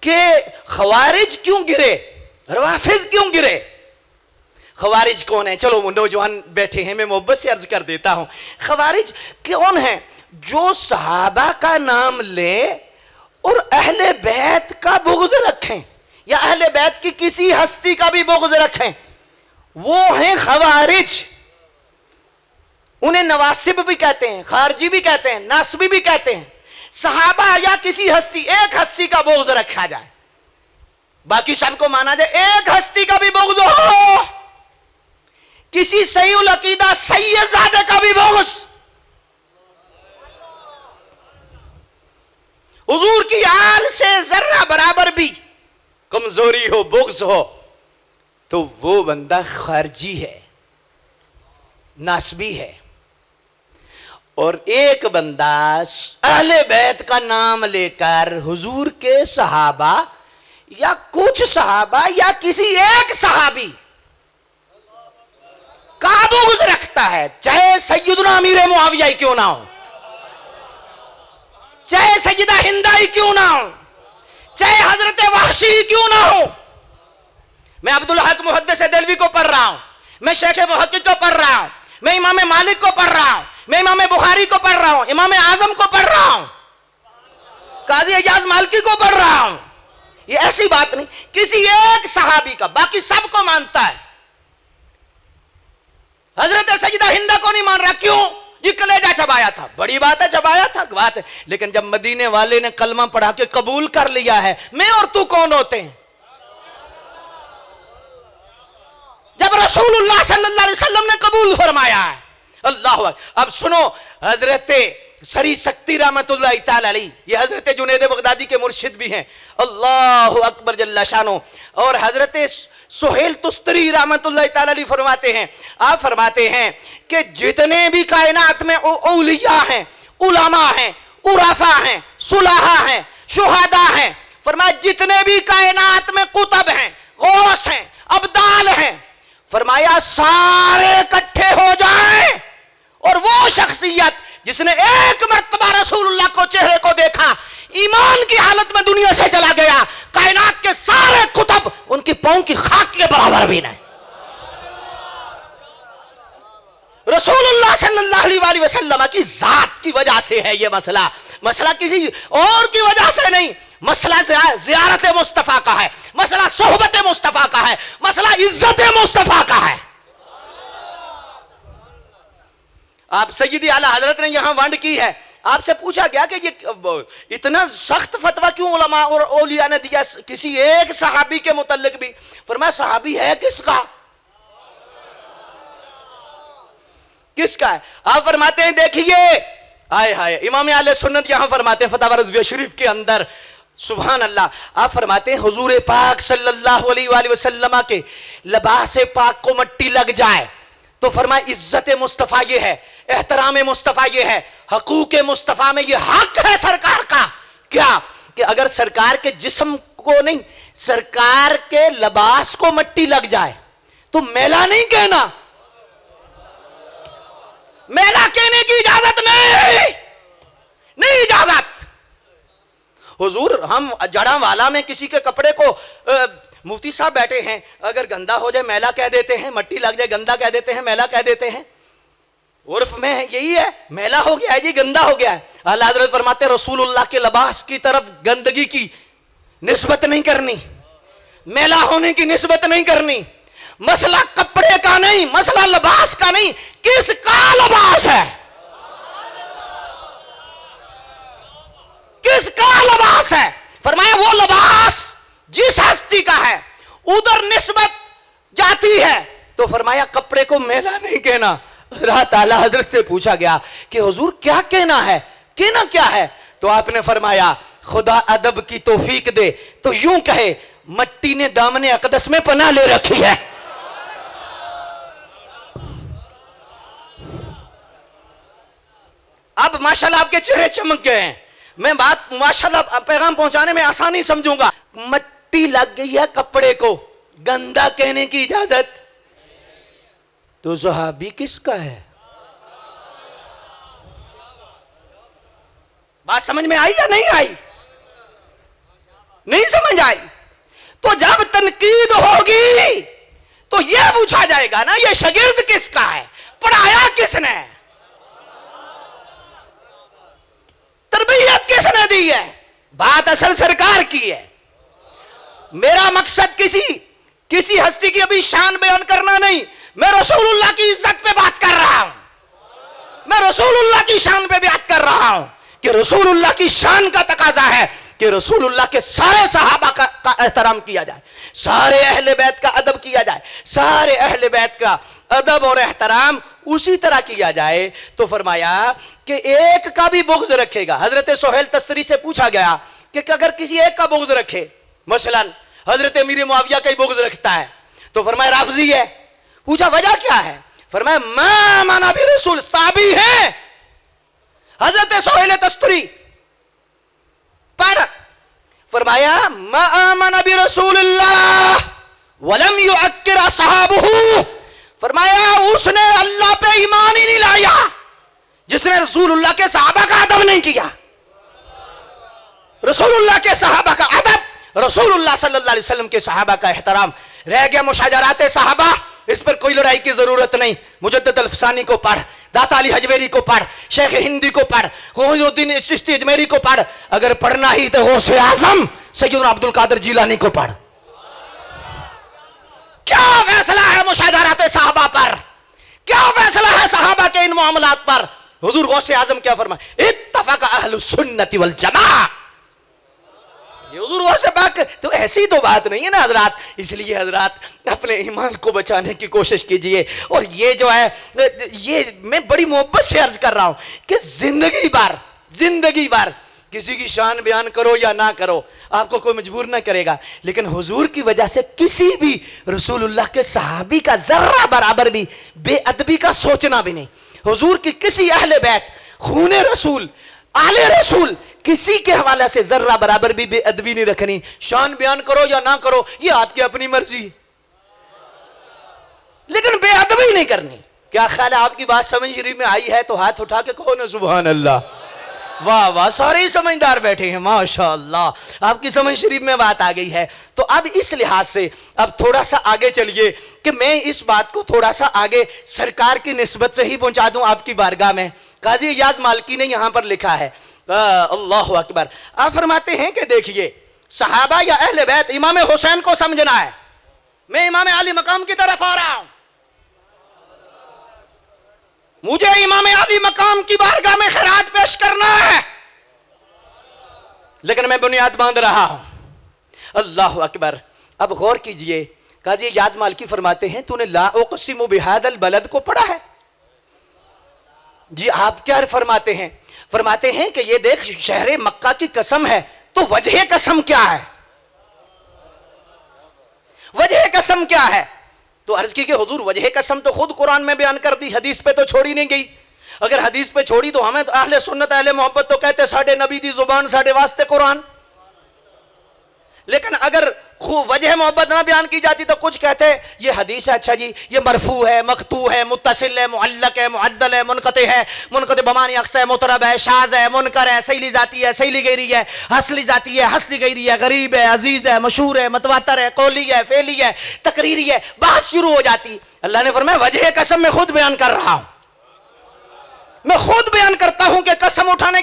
कि खवारिज क्यों गिरे, रवाफिज क्यों गिरे। खवारिज कौन है? चलो नौजवान बैठे हैं, मैं मोहब्बत से अर्ज कर देता हूं। खवारिज कौन है? जो सहाबा का नाम ले और अहले बैत का बुग़्ज़ रखें, या अहले बैत की किसी हस्ती का भी बुग़्ज़ रखें, वो हैं खवारिज। उन्हें नवासिब भी कहते हैं, खारजी भी कहते हैं, नासबी भी कहते हैं। सहाबा या किसी हस्ती, एक हस्ती का बुग़्ज़ रखा जाए, बाकी सबको माना जाए। एक हस्ती का भी बुग़्ज़ हो, किसी सहीउल अकीदा सैयदजादे का भी बुग़्ज़, हुजूर की आल से जर्रा बराबर भी कमजोरी हो, बुग़्ज़ हो, तो वो बंदा खारजी है, नासबी है। और एक बंदा अहले बैत का नाम लेकर हुजूर के सहाबा या कुछ सहाबा या किसी एक सहाबी का बुग़्ज़ रखता है, चाहे सैयदना अमीर मुआविया क्यों ना हो, चाहे सैयदा हिंदा ही क्यों ना हो, चाहे हजरत वहशी क्यों ना हो। मैं अब्दुल हक मुहद्दिस देलवी को पढ़ रहा हूं, मैं शेख मुहक्किक को पढ़ रहा हूं, मैं इमाम मालिक को पढ़ रहा हूं, मैं इमाम बुखारी को पढ़ रहा हूं, इमाम आजम को पढ़ रहा हूं, काजी एजाज मालिकी को पढ़ रहा हूं। ये ऐसी बात नहीं किसी एक सहाबी का, बाकी सबको मानता है। हजरत सैयदा हिंदा को नहीं मान रहा, क्यों? ये कलेजा चबाया था, बड़ी बात है, चबाया था बात है, लेकिन जब मदीने वाले ने कलमा पढ़ा के कबूल कर लिया है, मैं और तू कौन होते हैं? जब रसूलुल्लाह सल्लल्लाहु अलैहि वसल्लम ने कबूल फरमाया है। अल्लाह अकबर। अब सुनो, हजरत सरी शक्ति रहमतुल्लाह तआला अलैह, ये हजरत जुनैद बगदादी के मुर्शिद भी हैं, अल्लाह अकबर जल्ला शानो। और हजरत सुहेल तुस्तरी रहमतुल्लाह तआला अलैह फरमाते हैं, आप फरमाते हैं कि जितने भी कायनात में औलिया हैं, उलमा हैं, उराफा हैं, सुलाहा हैं, शुहादा हैं, फरमाया जितने भी कायनात में कुतब हैं, गौस हैं, अब्दाल हैं, फरमाया सारे इकट्ठे हो जाएं और वो शख्सियत जिसने एक मर्तबा रसूलुल्लाह को चेहरे को देखा, ईमान की हालत में दुनिया से चला गया, कायनात के सारे कुतुब उनकी पांव की खाक के बराबर भी नहीं। रसूलुल्लाह सल्लल्लाहु अलैहि वसल्लम की जात की वजह से है ये मसला, मसला किसी और की वजह से नहीं। मसला ज़ियारत मुस्तफ़ा का है, मसला सोहबत मुस्तफ़ा का है, मसला इज्जत मुस्तफ़ा का है। आप सय्यदी आला हजरत ने यहां वंड की है, आपसे पूछा गया कि ये इतना सख्त फतवा क्यों उलमा और औलिया ने दिया किसी एक सहाबी के मुतल्लिक भी? फरमाया सहाबी है किसका? किसका है? आप फरमाते हैं, देखिए आए हाय, इमाम आले सुन्नत यहां फरमाते हैं फतवा रज़विया शरीफ के अंदर, सुभान अल्लाह, आप फरमाते हैं हुजूर पाक सल्लल्लाहु अलैहि वसल्लम के लिबास पाक को मट्टी लग जाए तो फरमाया इज्जत मुस्तफ़ा ये है, एहतराम मुस्तफ़ा ये है, हकूक मुस्तफ़ा में ये हक है सरकार का। क्या? कि अगर सरकार के जिस्म को नहीं, सरकार के लिबास को मट्टी लग जाए तो मेला नहीं कहना, मेला कहने की इजाजत नहीं, नहीं इजाजत। हुजूर हम जड़ावाला में किसी के कपड़े को मुफ्ती साहब बैठे हैं, अगर गंदा हो जाए मैला कह देते हैं, मट्टी लग जाए गंदा कह देते हैं, मैला कह देते हैं। उर्फ में यही है, मैला हो गया है जी, गंदा हो गया है। आला हज़रत फरमाते रसूलुल्लाह के लिबास की तरफ गंदगी की निस्बत नहीं करनी, मैला होने की निस्बत नहीं करनी। मसला कपड़े का नहीं, मसला लिबास का नहीं, किसका लिबास है, किसका लिबास है। फरमाया वो लिबास जिस हस्ती का है उधर निस्बत जाती है, तो फरमाया कपड़े को मैला नहीं कहना। रात आला हजरत से पूछा गया कि हुजूर क्या कहना है, कहना क्या है? तो आपने फरमाया खुदा अदब की तौफीक दे तो यूं कहे मट्टी ने दामने अकदस में पनाह ले रखी है। अब माशाल्लाह आपके चेहरे चमक गए हैं, मैं बात माशाल्लाह पैगाम पहुंचाने में आसानी समझूंगा। मट्टी लग गई है कपड़े को, गंदा कहने की इजाजत, तो सहाबी किसका है? बात समझ में आई या नहीं आई? नहीं समझ आई? तो जब तनकीद होगी तो यह पूछा जाएगा ना, यह शागिर्द किसका है, पढ़ाया किसने, तरबियत किसने दी है? बात असल सरकार की है। मेरा मकसद किसी हस्ती की अभी शान बयान करना नहीं, मैं रसूलुल्लाह की इज्जत पे बात कर रहा हूं, मैं रसूलुल्लाह की शान पे बात कर रहा हूं कि रसूलुल्लाह की शान का तकाजा है कि रसूलुल्लाह के सारे सहाबा का एहतराम किया जाए, सारे अहले बैत का अदब किया जाए, सारे अहले बैत का अदब और एहतराम उसी तरह किया जाए। तो फरमाया कि एक का भी बुग़्ज़ रखेगा। हजरत सोहेल तस्तरी से पूछा गया कि अगर किसी एक का बुग़्ज़ रखे, मसलन हजरत अमीर मुआविया का ही बुग़्ज़ रखता है, तो फरमाया राफ़ज़ी है। पूछा वजह क्या है? फरमाया मा माना भी रसूल ताबी है। हजरत सोहेल तस्तरी पढ़, फरमाया माना भी रसूलुल्लाह वलम युअक्किर असहाबहू, फरमाया उसने अल्लाह पे ईमान ही नहीं लाया जिसने रसूलुल्लाह के सहाबा का अदब नहीं किया। रसूलुल्लाह के सहाबा का अदब, रसूलुल्लाह सल्लल्लाहु अलैहि वसल्लम के सहाबा का एहतराम रह गया। मुशाजराते सहाबा, इस पर कोई लड़ाई की जरूरत नहीं। मुजद्दिद अल-अफ़सानी को पढ़, दाता अली हजवेरी को पढ़, शेख हिंदी को पढ़, गौसुद्दीन चिश्ती अजमेरी को पढ़, अगर पढ़ना ही तो गौसे आज़म सैयदना अब्दुल कादिर जिलानी को पढ़। क्या फैसला है मुशाजराते सहाबा पर, क्या फैसला है सहाबा के इन मामलात पर? हुजूर गौसे आज़म क्या फरमाए, इत्तफ़क़ अहलुस सुन्नति वल जमाअह। हुजूर गौसे पाक तो ऐसी तो बात नहीं है ना हजरात। इसलिए हजरात अपने ईमान को बचाने की कोशिश कीजिए। और ये जो है, ये मैं बड़ी मोहब्बत से अर्ज कर रहा हूं कि जिंदगी भर किसी की शान बयान करो या ना करो, आपको कोई मजबूर ना करेगा, लेकिन हुजूर की वजह से किसी भी रसूलुल्लाह के सहाबी का जर्रा बराबर भी बेअदबी का सोचना भी नहीं। हुजूर की किसी अहले बैत, खूने रसूल, आले रसूल, किसी के हवाले से जर्रा बराबर भी बेअदबी नहीं रखनी। शान बयान करो या ना करो ये आपकी अपनी मर्जी, लेकिन बेअदबी नहीं करनी। क्या ख्याल है, आपकी बात समझ शरीफ में आई है तो हाथ उठा के कहो ना सुभान अल्लाह। वाह वाह, सारे ही समझदार बैठे हैं माशाअल्लाह, आपकी समझ शरीफ में बात आ गई है। तो अब इस लिहाज से अब थोड़ा सा आगे चलिए कि मैं इस बात को थोड़ा सा आगे सरकार की निस्बत से ही पहुंचा दूं आपकी बारगाह में। काजी इजाज मालकी ने यहां पर लिखा है, अल्लाहु अकबर। आप फरमाते हैं कि देखिए, सहाबा या अहले बैत, इमाम हुसैन को समझना है। मैं इमाम अली मकाम की तरफ आ रहा हूं, मुझे इमाम अली मकाम की बारगाह में खैरात पेश करना है, लेकिन मैं बुनियाद बांध रहा हूं। अल्लाहु अकबर। अब गौर कीजिए, काजी इजाज मालकी फरमाते हैं, तूने ला उक़सिमु बिहादल बलद को पढ़ा है? जी आप क्या फरमाते हैं? फरमाते हैं कि ये देख, शहर मक्का की कसम है, तो वजह कसम क्या है? वजह कसम क्या है? तो अर्ज की कि हुजूर वजह कसम तो खुद कुरान में बयान कर दी, हदीस पे तो छोड़ी नहीं गई। अगर हदीस पे छोड़ी तो हमें तो अहले सुन्नत अहले मोहब्बत तो कहते साढ़े नबी दी जुबान साढ़े वास्ते कुरान। लेकिन अगर वजह मोहब्बत ना बयान की जाती तो कुछ कहते ये हदीस है, अच्छा जी ये मरफू है, मकतू है, मुत्तसिल है, मुअल्लक है, मुअद्दल है, मुनक़ते है, मुनक़ते बमानी अक्स है, मुतरब है, शाज़ है, मुनकर है, सहीली जाती है, सहीली गैरी है, हसली जाती है, हसली गैरी है, गरीब है, अजीज है, मशहूर है, मतवातर है, कौली है, फेली है, तकरीरी है, बात शुरू हो जाती। अल्लाह ने फरमाया वजह कसम मैं खुद बयान कर रहा हूं, मैं खुद बयान करता हूं कि कसम उठाने